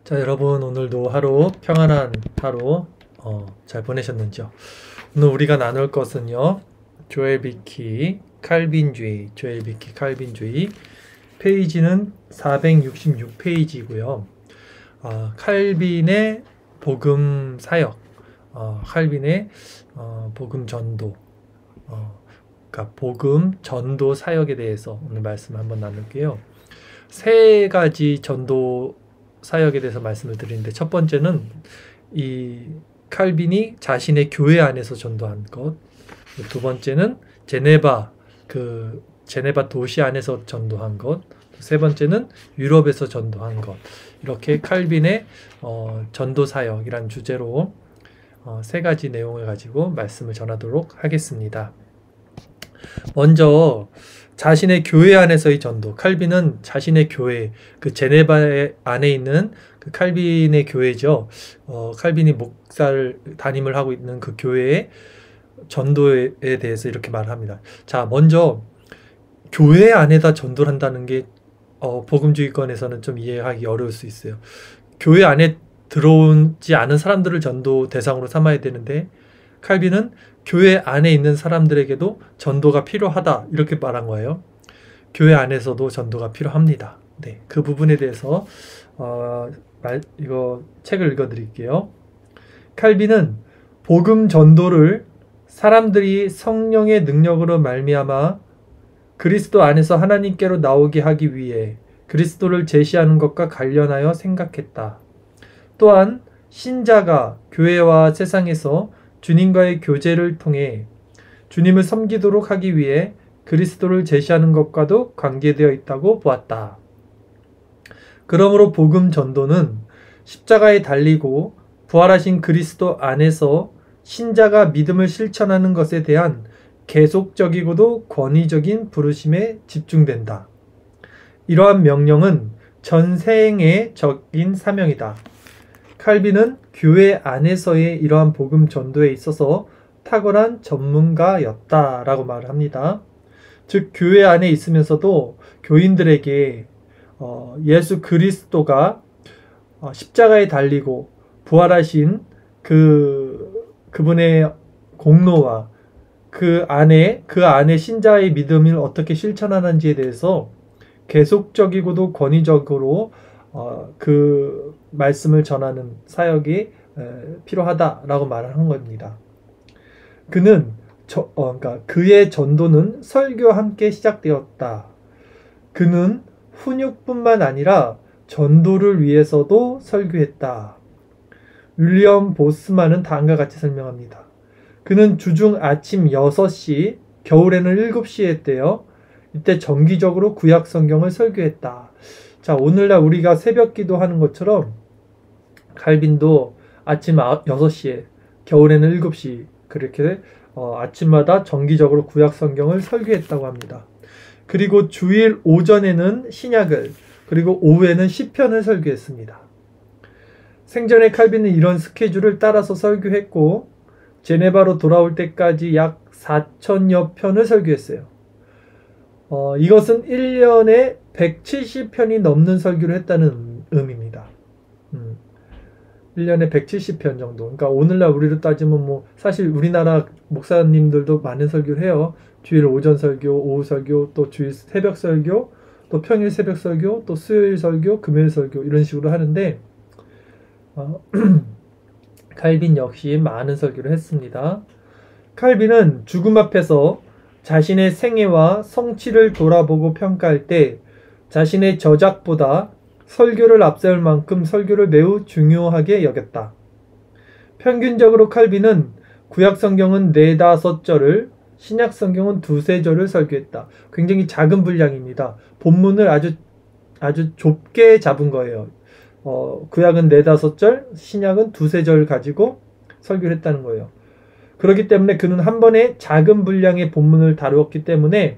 자, 여러분 오늘도 하루 평안한 하루 잘 보내셨는지요? 오늘 우리가 나눌 것은요. 조엘 비키 칼빈주의 페이지는 466페이지고요. 칼빈의 복음 사역, 칼빈의 복음 전도, 그러니까 복음 전도 사역에 대해서 오늘 말씀 한번 나눌게요. 세 가지 전도 사역에 대해서 말씀을 드리는데, 첫 번째는 이 칼빈이 자신의 교회 안에서 전도한 것, 두 번째는 제네바 도시 안에서 전도한 것, 세 번째는 유럽에서 전도한 것, 이렇게 칼빈의 전도 사역이란 주제로 세 가지 내용을 가지고 말씀을 전하도록 하겠습니다. 먼저 자신의 교회 안에서의 전도. 칼빈은 자신의 교회, 그 제네바 안에 있는 그 칼빈의 교회죠. 칼빈이 목사를 담임을 하고 있는 그 교회의 전도에 대해서 이렇게 말합니다. 자, 먼저 교회 안에다 전도를 한다는 게 복음주의권에서는 좀 이해하기 어려울 수 있어요. 교회 안에 들어오지 않은 사람들을 전도 대상으로 삼아야 되는데, 칼빈은 교회 안에 있는 사람들에게도 전도가 필요하다, 이렇게 말한 거예요. 교회 안에서도 전도가 필요합니다. 네, 그 부분에 대해서 이거 책을 읽어드릴게요. 칼빈은 복음 전도를 사람들이 성령의 능력으로 말미암아 그리스도 안에서 하나님께로 나오게 하기 위해 그리스도를 제시하는 것과 관련하여 생각했다. 또한 신자가 교회와 세상에서 주님과의 교제를 통해 주님을 섬기도록 하기 위해 그리스도를 제시하는 것과도 관계되어 있다고 보았다. 그러므로 복음 전도는 십자가에 달리고 부활하신 그리스도 안에서 신자가 믿음을 실천하는 것에 대한 계속적이고도 권위적인 부르심에 집중된다. 이러한 명령은 전 세행의 적인 사명이다. 칼빈은 교회 안에서의 이러한 복음 전도에 있어서 탁월한 전문가였다라고 말을 합니다. 즉, 교회 안에 있으면서도 교인들에게 예수 그리스도가 십자가에 달리고 부활하신 그분의 공로와 그 안에 신자의 믿음을 어떻게 실천하는지에 대해서 계속적이고도 권위적으로 그 말씀을 전하는 사역이 필요하다라고 말을 한 겁니다. 그러니까 그의 전도는 설교와 함께 시작되었다. 그는 훈육뿐만 아니라 전도를 위해서도 설교했다. 윌리엄 보스만은 다음과 같이 설명합니다. 그는 주중 아침 6시, 겨울에는 7시에 했대요. 이때 정기적으로 구약 성경을 설교했다. 자, 오늘날 우리가 새벽 기도하는 것처럼 칼빈도 아침 6시에, 겨울에는 7시, 그렇게 아침마다 정기적으로 구약 성경을 설교했다고 합니다. 그리고 주일 오전에는 신약을, 그리고 오후에는 시편을 설교했습니다. 생전에 칼빈은 이런 스케줄을 따라서 설교했고, 제네바로 돌아올 때까지 약 4,000여 편을 설교했어요. 이것은 1년에 170편이 넘는 설교를 했다는 의미입니다. 1년에 170편 정도. 그러니까 오늘날 우리로 따지면 사실 우리나라 목사님들도 많은 설교를 해요. 주일 오전 설교, 오후 설교, 또 주일 새벽 설교, 또 평일 새벽 설교, 또 수요일 설교, 금요일 설교, 이런 식으로 하는데 칼빈 역시 많은 설교를 했습니다. 칼빈은 죽음 앞에서 자신의 생애와 성취를 돌아보고 평가할 때 자신의 저작보다 설교를 앞세울 만큼 설교를 매우 중요하게 여겼다. 평균적으로 칼빈은 구약 성경은 4-5절을, 신약 성경은 2-3절을 설교했다. 굉장히 작은 분량입니다. 본문을 아주 좁게 잡은 거예요. 구약은 4-5절, 신약은 2-3절 가지고 설교를 했다는 거예요. 그렇기 때문에 그는 한 번에 작은 분량의 본문을 다루었기 때문에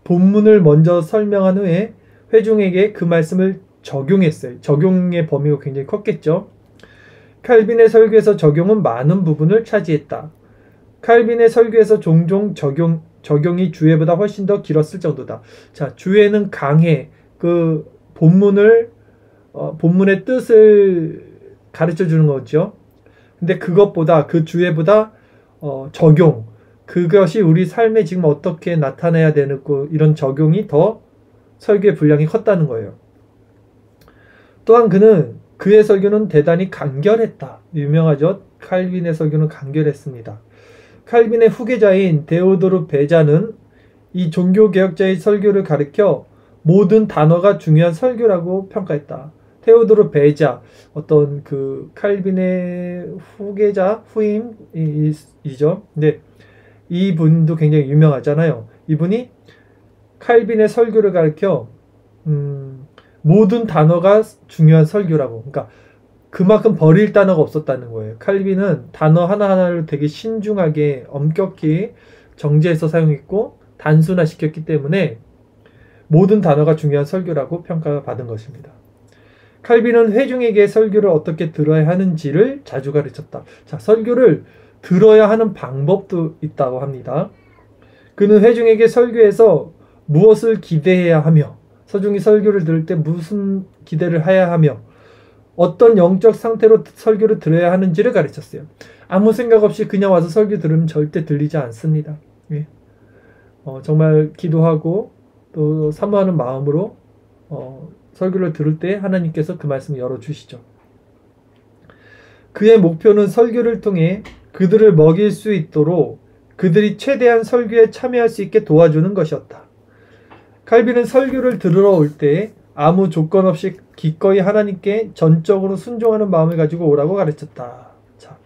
본문을 먼저 설명한 후에 회중에게 그 말씀을 적용했어요. 적용의 범위가 굉장히 컸겠죠. 칼빈의 설교에서 적용은 많은 부분을 차지했다. 칼빈의 설교에서 종종 적용이 주회보다 훨씬 더 길었을 정도다. 자, 주회는 강해, 그 본문을 본문의 뜻을 가르쳐 주는 거죠. 근데 그것보다 그 주제보다 적용, 그것이 우리 삶에 지금 어떻게 나타나야 되고 이런 적용이 더 설교의 분량이 컸다는 거예요. 또한 그의 설교는 대단히 간결했다. 유명하죠. 칼빈의 설교는 간결했습니다. 칼빈의 후계자인 데오도르 베자는 이 종교개혁자의 설교를 가리켜 모든 단어가 중요한 설교라고 평가했다. 테오도르 베자, 어떤 그 칼빈의 후계자, 후임이죠. 근데 이분도 굉장히 유명하잖아요. 이분이 칼빈의 설교를 가리켜 모든 단어가 중요한 설교라고. 그러니까 그만큼 버릴 단어가 없었다는 거예요. 칼빈은 단어 하나하나를 되게 신중하게 엄격히 정제해서 사용했고 단순화시켰기 때문에 모든 단어가 중요한 설교라고 평가받은 것입니다. 칼빈은 회중에게 설교를 어떻게 들어야 하는지를 자주 가르쳤다. 자, 설교를 들어야 하는 방법도 있다고 합니다. 그는 회중에게 설교에서 무엇을 기대해야 하며, 서중이 설교를 들을 때 무슨 기대를 해야 하며, 어떤 영적 상태로 설교를 들어야 하는지를 가르쳤어요. 아무 생각 없이 그냥 와서 설교 들으면 절대 들리지 않습니다. 예. 정말 기도하고 또 사모하는 마음으로 설교를 들을 때 하나님께서 그 말씀을 열어주시죠. 그의 목표는 설교를 통해 그들을 먹일 수 있도록 그들이 최대한 설교에 참여할 수 있게 도와주는 것이었다. 칼빈은 설교를 들으러 올 때 아무 조건 없이 기꺼이 하나님께 전적으로 순종하는 마음을 가지고 오라고 가르쳤다. 자,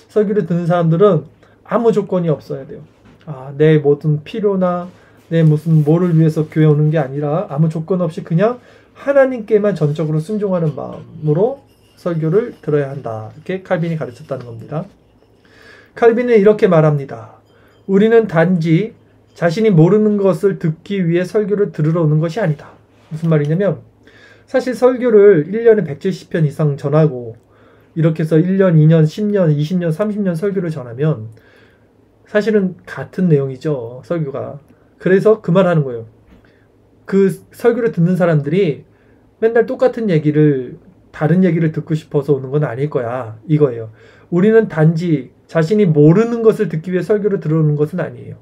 설교를 듣는 사람들은 아무 조건이 없어야 돼요. 내 모든 필요나 내 무슨 뭐를 위해서 교회 오는 게 아니라 아무 조건 없이 그냥 하나님께만 전적으로 순종하는 마음으로 설교를 들어야 한다. 이렇게 칼빈이 가르쳤다는 겁니다. 칼빈은 이렇게 말합니다. 우리는 단지 자신이 모르는 것을 듣기 위해 설교를 들으러 오는 것이 아니다. 무슨 말이냐면 사실 설교를 1년에 170편 이상 전하고 이렇게 해서 1년, 2년, 10년, 20년, 30년 설교를 전하면 사실은 같은 내용이죠. 설교가. 그래서 그 말 하는 거예요. 그 설교를 듣는 사람들이 맨날 똑같은 얘기를, 다른 얘기를 듣고 싶어서 오는 건 아닐 거야. 이거예요. 우리는 단지 자신이 모르는 것을 듣기 위해 설교를 들어오는 것은 아니에요.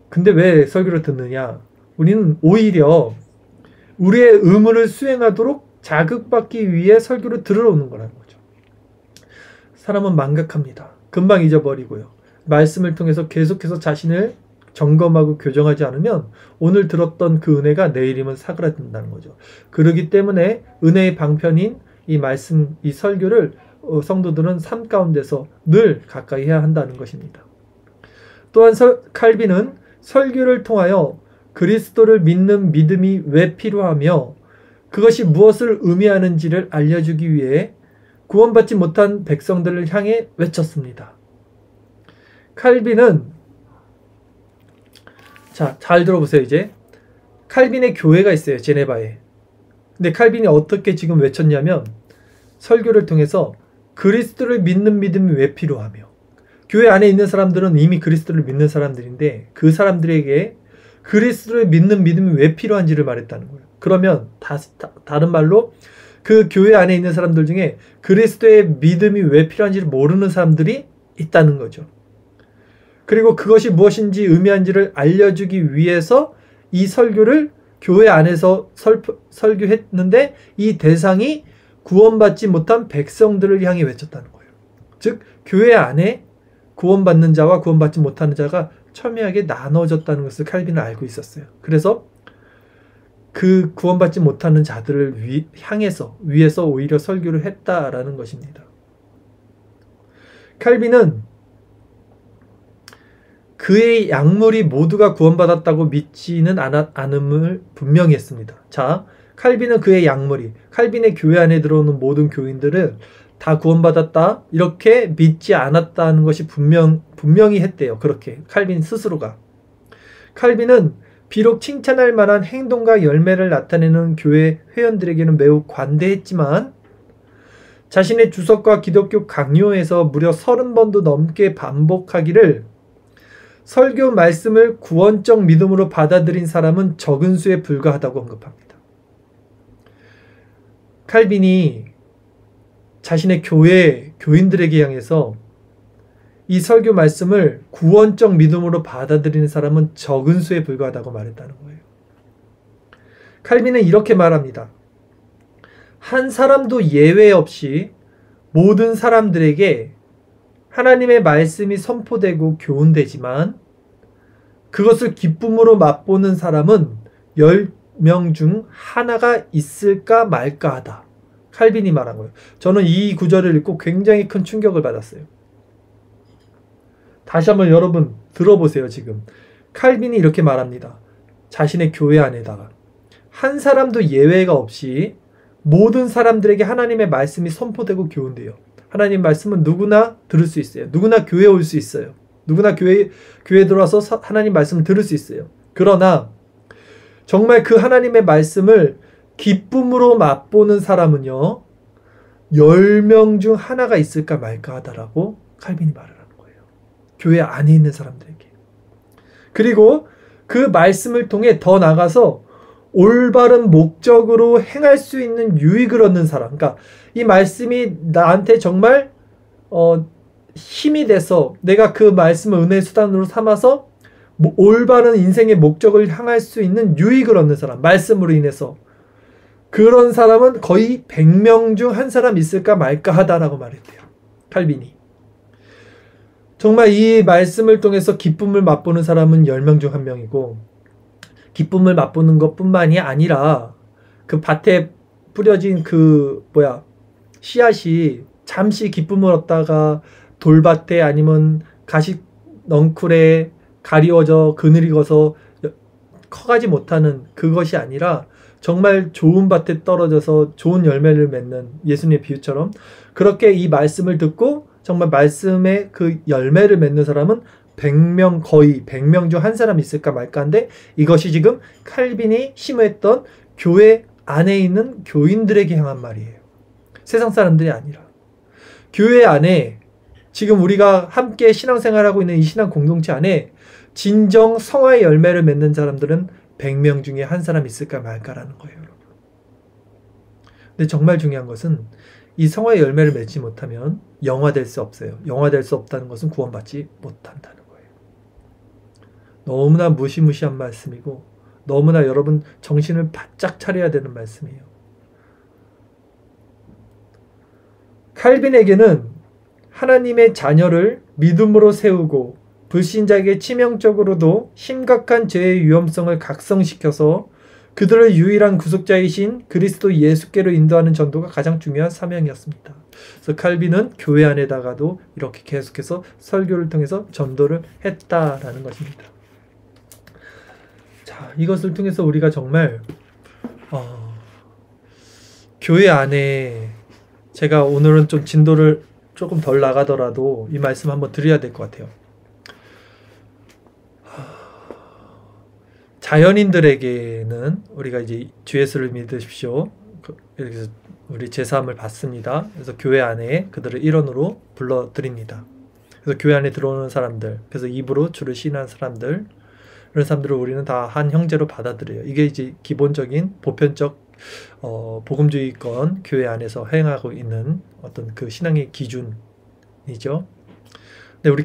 근데 왜 설교를 듣느냐? 우리는 오히려 우리의 의무를 수행하도록 자극받기 위해 설교를 들으러 오는 거라는 거죠. 사람은 망각합니다. 금방 잊어버리고요. 말씀을 통해서 계속해서 자신을 점검하고 교정하지 않으면 오늘 들었던 그 은혜가 내일이면 사그라든다는 거죠. 그렇기 때문에 은혜의 방편인 이 말씀, 이 설교를 성도들은 삶 가운데서 늘 가까이 해야 한다는 것입니다. 또한 칼빈은 설교를 통하여 그리스도를 믿는 믿음이 왜 필요하며 그것이 무엇을 의미하는지를 알려주기 위해 구원받지 못한 백성들을 향해 외쳤습니다. 칼빈은, 자, 잘 들어보세요. 이제 칼빈의 교회가 있어요. 제네바에. 근데 칼빈이 어떻게 지금 외쳤냐면 설교를 통해서 그리스도를 믿는 믿음이 왜 필요하며, 교회 안에 있는 사람들은 이미 그리스도를 믿는 사람들인데 그 사람들에게 그리스도를 믿는 믿음이 왜 필요한지를 말했다는 거예요. 그러면 다른 말로 그 교회 안에 있는 사람들 중에 그리스도의 믿음이 왜 필요한지를 모르는 사람들이 있다는 거죠. 그리고 그것이 무엇인지 의미한지를 알려주기 위해서 이 설교를 교회 안에서 설교했는데 이 대상이 구원받지 못한 백성들을 향해 외쳤다는 거예요. 즉 교회 안에 구원받는 자와 구원받지 못하는 자가 첨예하게 나눠졌다는 것을 칼빈은 알고 있었어요. 그래서 그 구원받지 못하는 자들을 위해서 오히려 설교를 했다라는 것입니다. 칼빈은 그의 약물이 모두가 구원받았다고 믿지는 않음을 분명히 했습니다. 자, 칼빈은 그의 약물이, 칼빈의 교회 안에 들어오는 모든 교인들은 다 구원받았다 이렇게 믿지 않았다는 것이 분명히 했대요. 그렇게 칼빈 스스로가. 칼빈은 비록 칭찬할 만한 행동과 열매를 나타내는 교회 회원들에게는 매우 관대했지만 자신의 주석과 기독교 강요에서 무려 30번도 넘게 반복하기를 설교 말씀을 구원적 믿음으로 받아들인 사람은 적은 수에 불과하다고 언급합니다. 칼빈이 자신의 교인들에게 향해서 이 설교 말씀을 구원적 믿음으로 받아들이는 사람은 적은 수에 불과하다고 말했다는 거예요. 칼빈은 이렇게 말합니다. 한 사람도 예외 없이 모든 사람들에게 하나님의 말씀이 선포되고 교훈되지만 그것을 기쁨으로 맛보는 사람은 10명 중 하나가 있을까 말까 하다. 칼빈이 말한 거예요. 저는 이 구절을 읽고 굉장히 큰 충격을 받았어요. 다시 한번 여러분 들어보세요. 지금 칼빈이 이렇게 말합니다. 자신의 교회 안에다가 한 사람도 예외가 없이 모든 사람들에게 하나님의 말씀이 선포되고 교훈돼요. 하나님 말씀은 누구나 들을 수 있어요. 누구나 교회에 올 수 있어요. 누구나 교회에 들어와서 하나님 말씀을 들을 수 있어요. 그러나 정말 그 하나님의 말씀을 기쁨으로 맛보는 사람은요, 10명 중 하나가 있을까 말까 하다라고 칼빈이 말을 하는 거예요. 교회 안에 있는 사람들에게. 그리고 그 말씀을 통해 더 나가서 올바른 목적으로 행할 수 있는 유익을 얻는 사람. 그러니까 이 말씀이 나한테 정말 힘이 돼서 내가 그 말씀을 은혜의 수단으로 삼아서 올바른 인생의 목적을 향할 수 있는 유익을 얻는 사람. 말씀으로 인해서. 그런 사람은 거의 100명 중 한 사람 있을까 말까 하다라고 말했대요. 칼빈이. 정말 이 말씀을 통해서 기쁨을 맛보는 사람은 10명 중 1명이고 기쁨을 맛보는 것뿐만이 아니라 그 밭에 뿌려진 씨앗이 잠시 기쁨을 얻다가 돌밭에 아니면 가시 넝쿨에 가리워져 그늘이 익어서 커가지 못하는 그것이 아니라 정말 좋은 밭에 떨어져서 좋은 열매를 맺는 예수님의 비유처럼 그렇게 이 말씀을 듣고 정말 말씀의 그 열매를 맺는 사람은 100명, 거의 100명 중 한 사람 있을까 말까 한데 이것이 지금 칼빈이 심어했던 교회 안에 있는 교인들에게 향한 말이에요. 세상 사람들이 아니라. 교회 안에 지금 우리가 함께 신앙생활하고 있는 이 신앙 공동체 안에 진정 성화의 열매를 맺는 사람들은 100명 중에 한 사람 있을까 말까라는 거예요, 여러분. 근데 정말 중요한 것은 이 성화의 열매를 맺지 못하면 영화될 수 없어요. 영화될 수 없다는 것은 구원받지 못한다는 거예요. 너무나 무시무시한 말씀이고 너무나 여러분 정신을 바짝 차려야 되는 말씀이에요. 칼빈에게는 하나님의 자녀를 믿음으로 세우고 불신자에게 치명적으로도 심각한 죄의 위험성을 각성시켜서 그들을 유일한 구속자이신 그리스도 예수께로 인도하는 전도가 가장 중요한 사명이었습니다. 그래서 칼빈은 교회 안에다가도 이렇게 계속해서 설교를 통해서 전도를 했다라는 것입니다. 자, 이것을 통해서 우리가 정말 교회 안에 제가 오늘은 좀 진도를 조금 덜 나가더라도 이 말씀 한번 드려야 될 것 같아요. 자연인들에게는 우리가 이제 주 예수를 믿으십시오. 이렇게 해서 우리 제사함을 받습니다. 그래서 교회 안에 그들을 일원으로 불러드립니다. 그래서 교회 안에 들어오는 사람들, 그래서 입으로 주를 신한 사람들, 이런 사람들을 우리는 다 한 형제로 받아들여요. 이게 이제 기본적인 보편적 복음주의권 교회 안에서 행하고 있는 어떤 그 신앙의 기준이죠. 근데 우리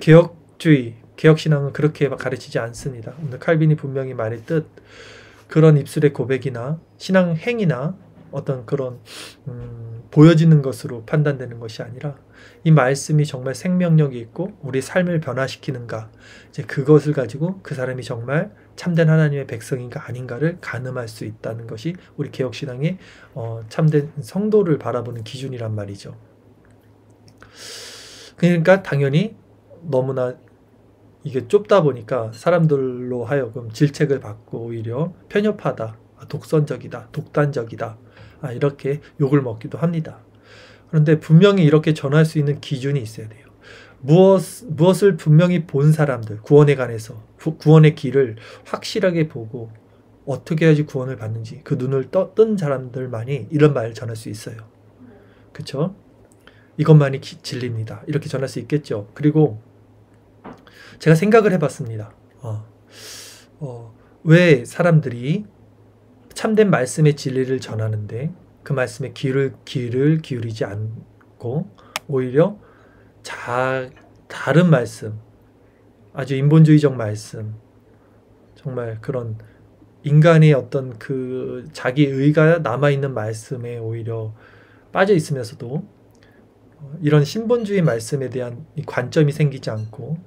개혁신앙은 그렇게 가르치지 않습니다. 오늘 칼빈이 분명히 말했듯 그런 입술의 고백이나 신앙 행위나 어떤 그런 보여지는 것으로 판단되는 것이 아니라 이 말씀이 정말 생명력이 있고 우리 삶을 변화시키는가, 이제 그것을 가지고 그 사람이 정말 참된 하나님의 백성인가 아닌가를 가늠할 수 있다는 것이 우리 개혁신앙의 참된 성도를 바라보는 기준이란 말이죠. 그러니까 당연히 너무나 이게 좁다 보니까 사람들로 하여금 질책을 받고 오히려 편협하다, 독선적이다, 독단적이다, 이렇게 욕을 먹기도 합니다. 그런데 분명히 이렇게 전할 수 있는 기준이 있어야 돼요. 무엇을 분명히 본 사람들, 구원에 관해서 구원의 길을 확실하게 보고 어떻게 해야지 구원을 받는지 그 눈을 뜬 사람들만이 이런 말을 전할 수 있어요. 그렇죠? 이것만이 진리입니다. 이렇게 전할 수 있겠죠. 그리고 제가 생각을 해봤습니다. 왜 사람들이 참된 말씀의 진리를 전하는데 그 말씀에 귀를 기울이지 않고 오히려 다른 말씀, 아주 인본주의적 말씀, 정말 그런 인간의 어떤 그 자기 의가 남아있는 말씀에 오히려 빠져 있으면서도 이런 신본주의 말씀에 대한 이 관점이 생기지 않고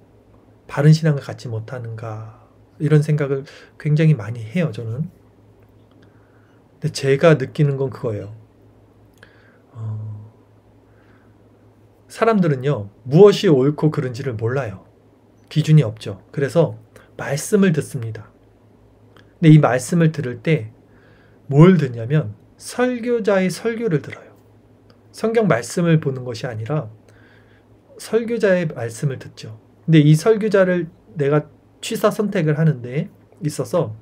바른 신앙을 갖지 못하는가, 이런 생각을 굉장히 많이 해요, 저는. 근데 제가 느끼는 건 그거예요. 사람들은요, 무엇이 옳고 그른지를 몰라요. 기준이 없죠. 그래서 말씀을 듣습니다. 근데 이 말씀을 들을 때 뭘 듣냐면 설교자의 설교를 들어요. 성경 말씀을 보는 것이 아니라 설교자의 말씀을 듣죠. 근데 이 설교자를 내가 취사 선택을 하는데 있어서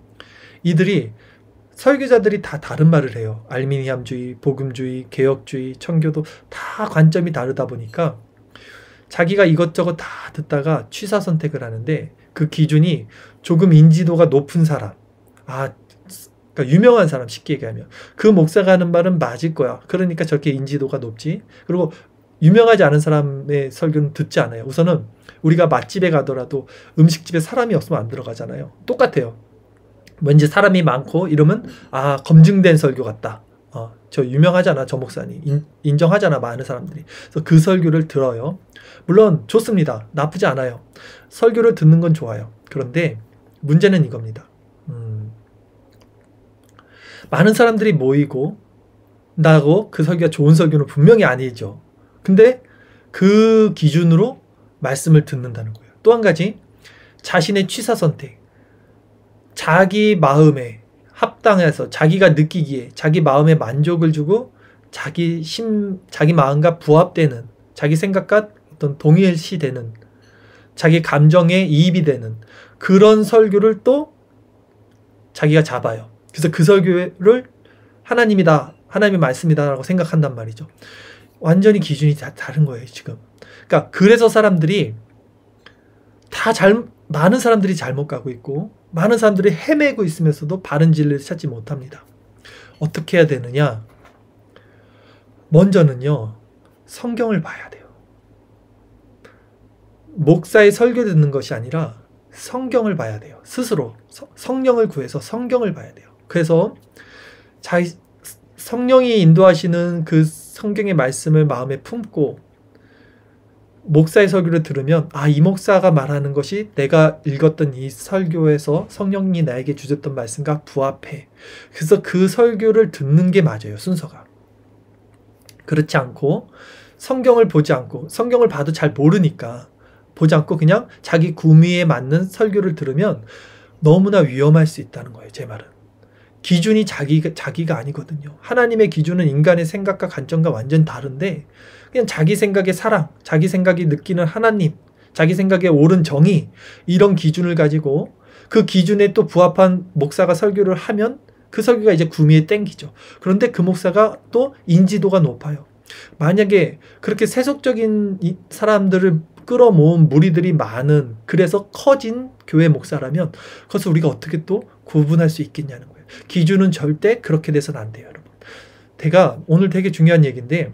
설교자들이 다 다른 말을 해요. 알미니암주의, 복음주의, 개혁주의, 청교도 다 관점이 다르다 보니까 자기가 이것저것 다 듣다가 취사 선택을 하는데 그 기준이 조금 인지도가 높은 사람, 그러니까 유명한 사람, 쉽게 얘기하면 그 목사가 하는 말은 맞을 거야. 그러니까 저렇게 인지도가 높지. 그리고 유명하지 않은 사람의 설교는 듣지 않아요. 우선은 우리가 맛집에 가더라도 음식집에 사람이 없으면 안 들어가잖아요. 똑같아요. 왠지 사람이 많고 이러면 검증된 설교 같다. 저 유명하잖아, 저 목사님. 인정하잖아, 많은 사람들이. 그래서 그 설교를 들어요. 물론 좋습니다. 나쁘지 않아요. 설교를 듣는 건 좋아요. 그런데 문제는 이겁니다. 많은 사람들이 모이고 나고 그 설교가 좋은 설교는 분명히 아니죠. 근데 그 기준으로 말씀을 듣는다는 거예요. 또 한 가지, 자신의 취사 선택. 자기 마음에 합당해서 자기가 느끼기에 자기 마음에 만족을 주고 자기 마음과 부합되는, 자기 생각과 어떤 동일시되는, 자기 감정에 이입이 되는 그런 설교를 또 자기가 잡아요. 그래서 그 설교를 하나님이다, 하나님의 말씀이다라고 생각한단 말이죠. 완전히 기준이 다른 거예요, 지금. 그러니까 그래서 많은 사람들이 잘못 가고 있고 많은 사람들이 헤매고 있으면서도 바른 진리를 찾지 못합니다. 어떻게 해야 되느냐? 먼저는요, 성경을 봐야 돼요. 목사의 설교 듣는 것이 아니라 성경을 봐야 돼요. 스스로 성령을 구해서 성경을 봐야 돼요. 그래서 성령이 인도하시는 그 성경의 말씀을 마음에 품고 목사의 설교를 들으면 이 목사가 말하는 것이 내가 읽었던 이 설교에서 성령이 나에게 주셨던 말씀과 부합해. 그래서 그 설교를 듣는 게 맞아요, 순서가. 그렇지 않고 성경을 보지 않고, 성경을 봐도 잘 모르니까 보지 않고 그냥 자기 구미에 맞는 설교를 들으면 너무나 위험할 수 있다는 거예요, 제 말은. 기준이 자기가 아니거든요. 하나님의 기준은 인간의 생각과 관점과 완전 다른데 그냥 자기 생각의 사랑, 자기 생각이 느끼는 하나님, 자기 생각의 옳은 정의, 이런 기준을 가지고 그 기준에 또 부합한 목사가 설교를 하면 그 설교가 이제 구미에 땡기죠. 그런데 그 목사가 또 인지도가 높아요. 만약에 그렇게 세속적인 사람들을 끌어모은 무리들이 많은, 그래서 커진 교회 목사라면 그것을 우리가 어떻게 또 구분할 수 있겠냐는 거예요. 기준은 절대 그렇게 돼서는 안 돼요, 여러분. 제가 오늘 되게 중요한 얘기인데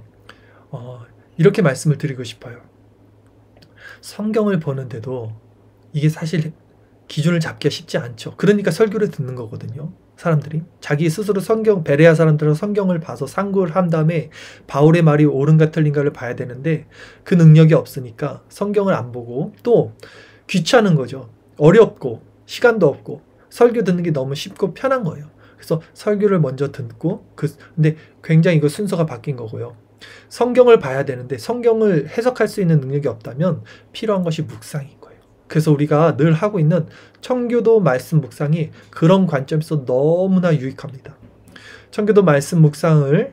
이렇게 말씀을 드리고 싶어요. 성경을 보는데도 이게 사실 기준을 잡기가 쉽지 않죠. 그러니까 설교를 듣는 거거든요. 사람들이 자기 스스로 베레아 사람들은 성경을 봐서 상고를 한 다음에 바울의 말이 옳은가 틀린가를 봐야 되는데 그 능력이 없으니까 성경을 안 보고 또 귀찮은 거죠. 어렵고 시간도 없고 설교 듣는 게 너무 쉽고 편한 거예요. 그래서 설교를 먼저 듣고 근데 굉장히 이거 순서가 바뀐 거고요. 성경을 봐야 되는데 성경을 해석할 수 있는 능력이 없다면 필요한 것이 묵상인 거예요. 그래서 우리가 늘 하고 있는 청교도 말씀 묵상이 그런 관점에서 너무나 유익합니다. 청교도 말씀 묵상을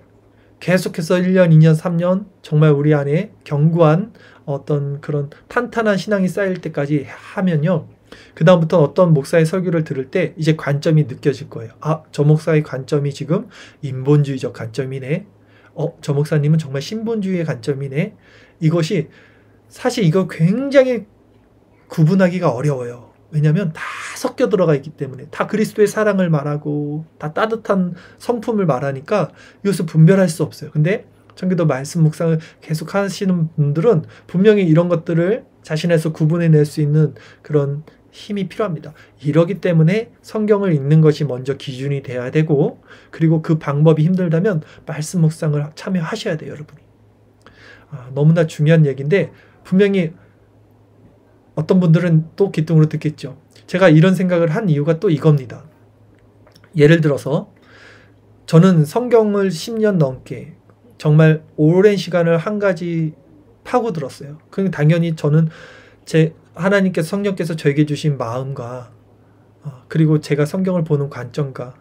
계속해서 1년, 2년, 3년 정말 우리 안에 견고한 어떤 그런 탄탄한 신앙이 쌓일 때까지 하면요, 그 다음부터 어떤 목사의 설교를 들을 때 이제 관점이 느껴질 거예요. 저 목사의 관점이 지금 인본주의적 관점이네. 저 목사님은 정말 신본주의의 관점이네. 이것이 사실 이거 굉장히 구분하기가 어려워요. 왜냐하면 다 섞여 들어가 있기 때문에, 다 그리스도의 사랑을 말하고 다 따뜻한 성품을 말하니까 이것을 분별할 수 없어요. 근데 청교도 말씀 묵상을 계속 하시는 분들은 분명히 이런 것들을 자신에서 구분해낼 수 있는 그런 힘이 필요합니다. 이러기 때문에 성경을 읽는 것이 먼저 기준이 돼야 되고, 그리고 그 방법이 힘들다면 말씀 묵상을 참여하셔야 돼요, 여러분이. 너무나 중요한 얘기인데, 분명히 어떤 분들은 또 기뚱으로 듣겠죠. 제가 이런 생각을 한 이유가 또 이겁니다. 예를 들어서 저는 성경을 10년 넘게 정말 오랜 시간을 한 가지 파고들었어요. 그럼 당연히 저는 하나님께서, 성령께서 저에게 주신 마음과 그리고 제가 성경을 보는 관점과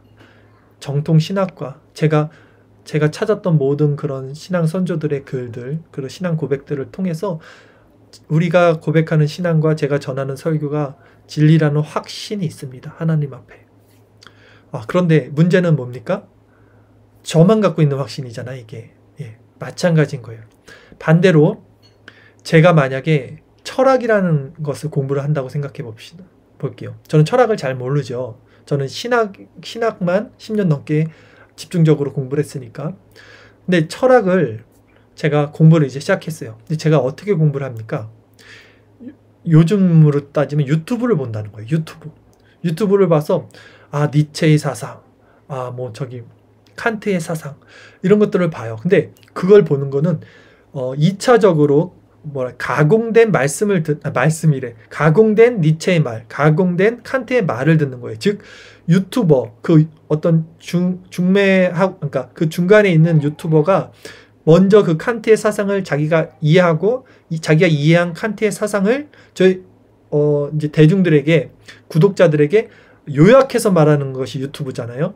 정통 신학과 제가 찾았던 모든 그런 신앙 선조들의 글들, 그런 신앙 고백들을 통해서 우리가 고백하는 신앙과 제가 전하는 설교가 진리라는 확신이 있습니다. 하나님 앞에. 그런데 문제는 뭡니까? 저만 갖고 있는 확신이잖아, 이게. 마찬가지인 거예요. 반대로 제가 만약에 철학이라는 것을 공부를 한다고 생각해 볼게요. 저는 철학을 잘 모르죠. 저는 신학만 10년 넘게 집중적으로 공부를 했으니까. 근데 철학을 제가 공부를 이제 시작했어요. 근데 제가 어떻게 공부를 합니까? 요즘으로 따지면 유튜브를 본다는 거예요. 유튜브를 봐서 니체의 사상, 칸트의 사상, 이런 것들을 봐요. 근데 그걸 보는 거는 2차적으로 가공된 가공된 니체의 말, 가공된 칸트의 말을 듣는 거예요. 즉 유튜버, 그 어떤 그러니까 그 중간에 있는 유튜버가 먼저 그 칸트의 사상을 자기가 이해하고, 자기가 이해한 칸트의 사상을 이제 대중들에게, 구독자들에게 요약해서 말하는 것이 유튜브잖아요.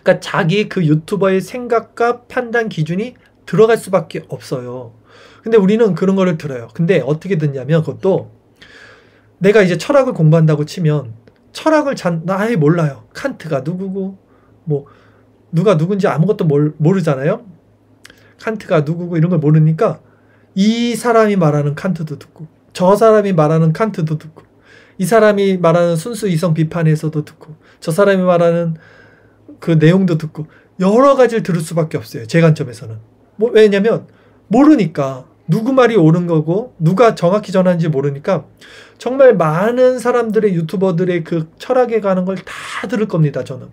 그러니까 자기 그 유튜버의 생각과 판단 기준이 들어갈 수밖에 없어요. 근데 우리는 그런 거를 들어요. 근데 어떻게 듣냐면, 그것도 내가 이제 철학을 공부한다고 치면 철학을 나 아예 몰라요. 칸트가 누구고 누가 누군지 아무것도 모르잖아요. 칸트가 누구고 이런 걸 모르니까 이 사람이 말하는 칸트도 듣고, 저 사람이 말하는 칸트도 듣고, 이 사람이 말하는 순수 이성 비판에서도 듣고, 저 사람이 말하는 그 내용도 듣고, 여러 가지를 들을 수밖에 없어요. 제 관점에서는. 왜냐면 모르니까, 누구 말이 옳은 거고 누가 정확히 전하는지 모르니까 정말 많은 사람들의, 유튜버들의 그 철학에 가는 걸 다 들을 겁니다. 저는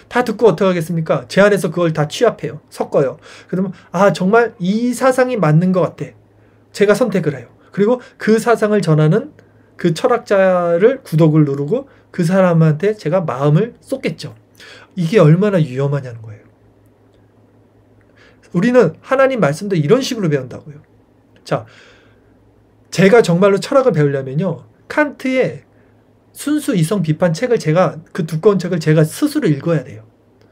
다 듣고 어떻게 하겠습니까? 제 안에서 그걸 다 취합해요. 섞어요. 그러면 정말 이 사상이 맞는 것 같아. 제가 선택을 해요. 그리고 그 사상을 전하는 그 철학자를 구독을 누르고 그 사람한테 제가 마음을 쏟겠죠. 이게 얼마나 위험하냐는 거예요. 우리는 하나님 말씀도 이런 식으로 배운다고요. 자, 제가 정말로 철학을 배우려면요, 칸트의 순수 이성 비판 책을 그 두꺼운 책을 제가 스스로 읽어야 돼요.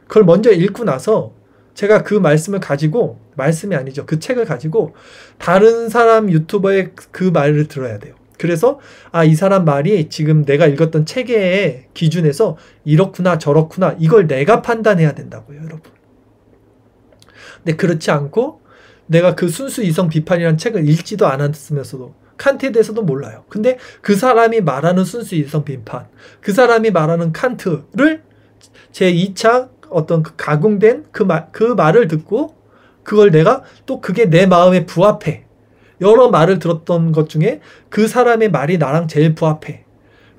그걸 먼저 읽고 나서 제가 그 말씀을 가지고, 말씀이 아니죠, 그 책을 가지고 다른 사람 유튜버의 그 말을 들어야 돼요. 그래서 이 사람 말이 지금 내가 읽었던 책의 기준에서 이렇구나 저렇구나, 이걸 내가 판단해야 된다고요, 여러분. 근데 그렇지 않고 내가 그 순수 이성 비판이라는 책을 읽지도 않았으면서도 칸트에 대해서도 몰라요. 근데 그 사람이 말하는 순수 이성 비판, 그 사람이 말하는 칸트를 제 2차 어떤 그 가공된 그 말을 듣고, 그걸 내가 또 그게 내 마음에 부합해. 여러 말을 들었던 것 중에 그 사람의 말이 나랑 제일 부합해.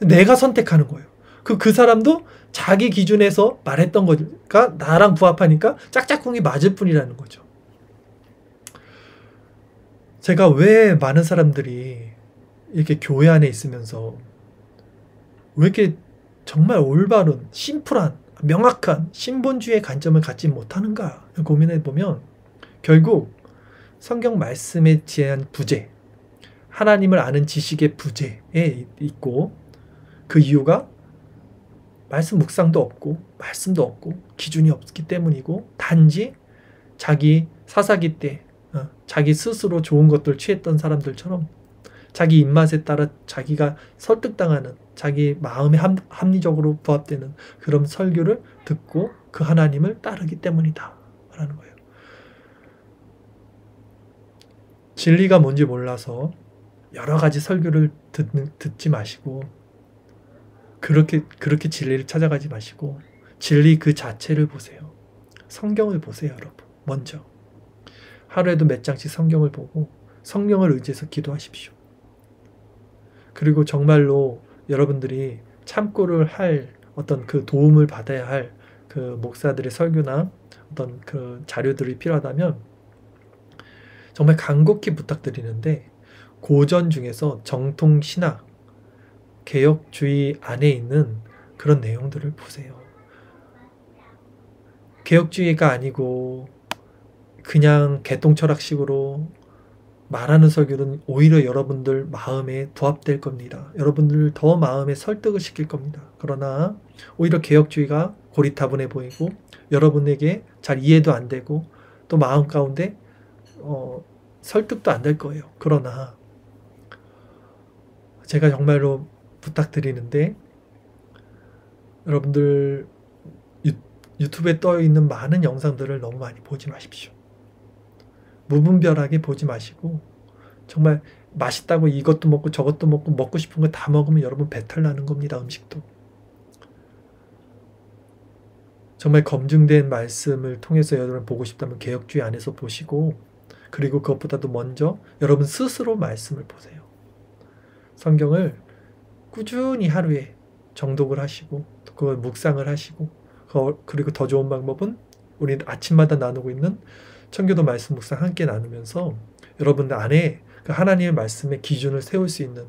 내가 선택하는 거예요. 그 사람도 자기 기준에서 말했던 거가 나랑 부합하니까 짝짝꿍이 맞을 뿐이라는 거죠. 제가 왜 많은 사람들이 이렇게 교회 안에 있으면서 왜 이렇게 정말 올바른, 심플한, 명확한 신본주의의 관점을 갖지 못하는가 고민해 보면, 결국 성경 말씀에 대한 부재, 하나님을 아는 지식의 부재에 있고, 그 이유가 말씀 묵상도 없고 말씀도 없고 기준이 없기 때문이고, 단지 자기 사사기 때 자기 스스로 좋은 것들 취했던 사람들처럼 자기 입맛에 따라 자기가 설득당하는, 자기 마음에 합리적으로 부합되는 그런 설교를 듣고 그 하나님을 따르기 때문이다 라는 거예요. 진리가 뭔지 몰라서 여러 가지 설교를 듣지 마시고 그렇게 진리를 찾아가지 마시고 진리 그 자체를 보세요. 성경을 보세요, 여러분. 먼저 하루에도 몇 장씩 성경을 보고 성령을 의지해서 기도하십시오. 그리고 정말로 여러분들이 참고를 할 어떤 그 도움을 받아야 할 그 목사들의 설교나 어떤 그 자료들이 필요하다면 정말 간곡히 부탁드리는데 고전 중에서 정통 신학, 개혁주의 안에 있는 그런 내용들을 보세요. 개혁주의가 아니고 그냥 개똥철학식으로 말하는 설교는 오히려 여러분들 마음에 부합될 겁니다. 여러분들 더 마음에 설득을 시킬 겁니다. 그러나 오히려 개혁주의가 고리타분해 보이고 여러분에게 잘 이해도 안 되고 또 마음 가운데 설득도 안 될 거예요. 그러나 제가 정말로 부탁드리는데 여러분들 유튜브에 떠 있는 많은 영상들을 너무 많이 보지 마십시오. 무분별하게 보지 마시고 정말 맛있다고 이것도 먹고 저것도 먹고 싶은 거 다 먹으면 여러분 배탈 나는 겁니다. 음식도. 정말 검증된 말씀을 통해서 여러분 보고 싶다면 개혁주의 안에서 보시고 그리고 그것보다도 먼저 여러분 스스로 말씀을 보세요. 성경을 꾸준히 하루에 정독을 하시고 그걸 묵상을 하시고 그리고 더 좋은 방법은 우리 아침마다 나누고 있는 청교도 말씀 묵상 함께 나누면서 여러분들 안에 그 하나님의 말씀의 기준을 세울 수 있는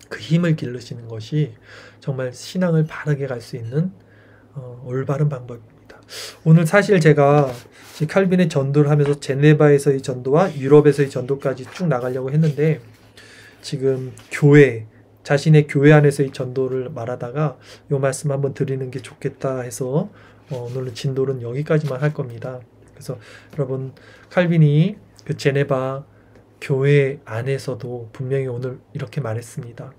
그 힘을 기르시는 것이 정말 신앙을 바르게 갈 수 있는 올바른 방법입니다. 오늘 사실 제가 칼빈의 전도를 하면서 제네바에서의 전도와 유럽에서의 전도까지 쭉 나가려고 했는데 지금 자신의 교회 안에서의 전도를 말하다가 이 말씀 한번 드리는 게 좋겠다 해서 오늘은 진도는 여기까지만 할 겁니다. 그래서 여러분 칼빈이 그 제네바 교회 안에서도 분명히 오늘 이렇게 말했습니다.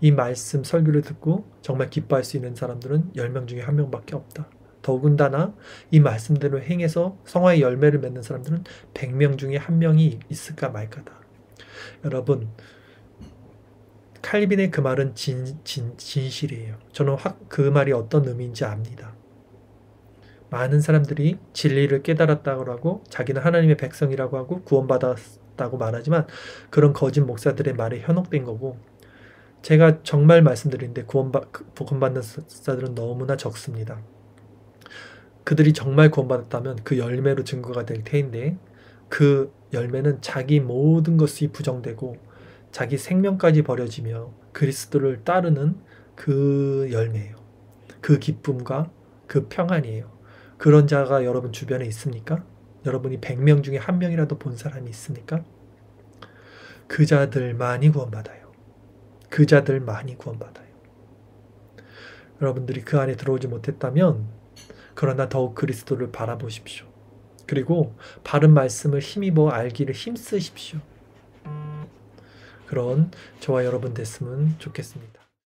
이 말씀 설교를 듣고 정말 기뻐할 수 있는 사람들은 10명 중에 1명밖에 없다. 더군다나 이 말씀대로 행해서 성화의 열매를 맺는 사람들은 100명 중에 1명이 있을까 말까다. 여러분 칼빈의 그 말은 진실이에요. 저는 그 말이 어떤 의미인지 압니다. 많은 사람들이 진리를 깨달았다고 하고 자기는 하나님의 백성이라고 하고 구원받았다고 말하지만 그런 거짓 목사들의 말에 현혹된 거고 제가 정말 말씀드리는데 구원받는 자들은 너무나 적습니다. 그들이 정말 구원받았다면 그 열매로 증거가 될 테인데 그 열매는 자기 모든 것이 부정되고 자기 생명까지 버려지며 그리스도를 따르는 그 열매예요. 그 기쁨과 그 평안이에요. 그런 자가 여러분 주변에 있습니까? 여러분이 100명 중에 1명이라도 본 사람이 있습니까? 그 자들만이 구원받아요. 그 자들만이 구원받아요. 여러분들이 그 안에 들어오지 못했다면 그러나 더욱 그리스도를 바라보십시오. 그리고 바른 말씀을 힘입어 알기를 힘쓰십시오. 그런 저와 여러분 됐으면 좋겠습니다.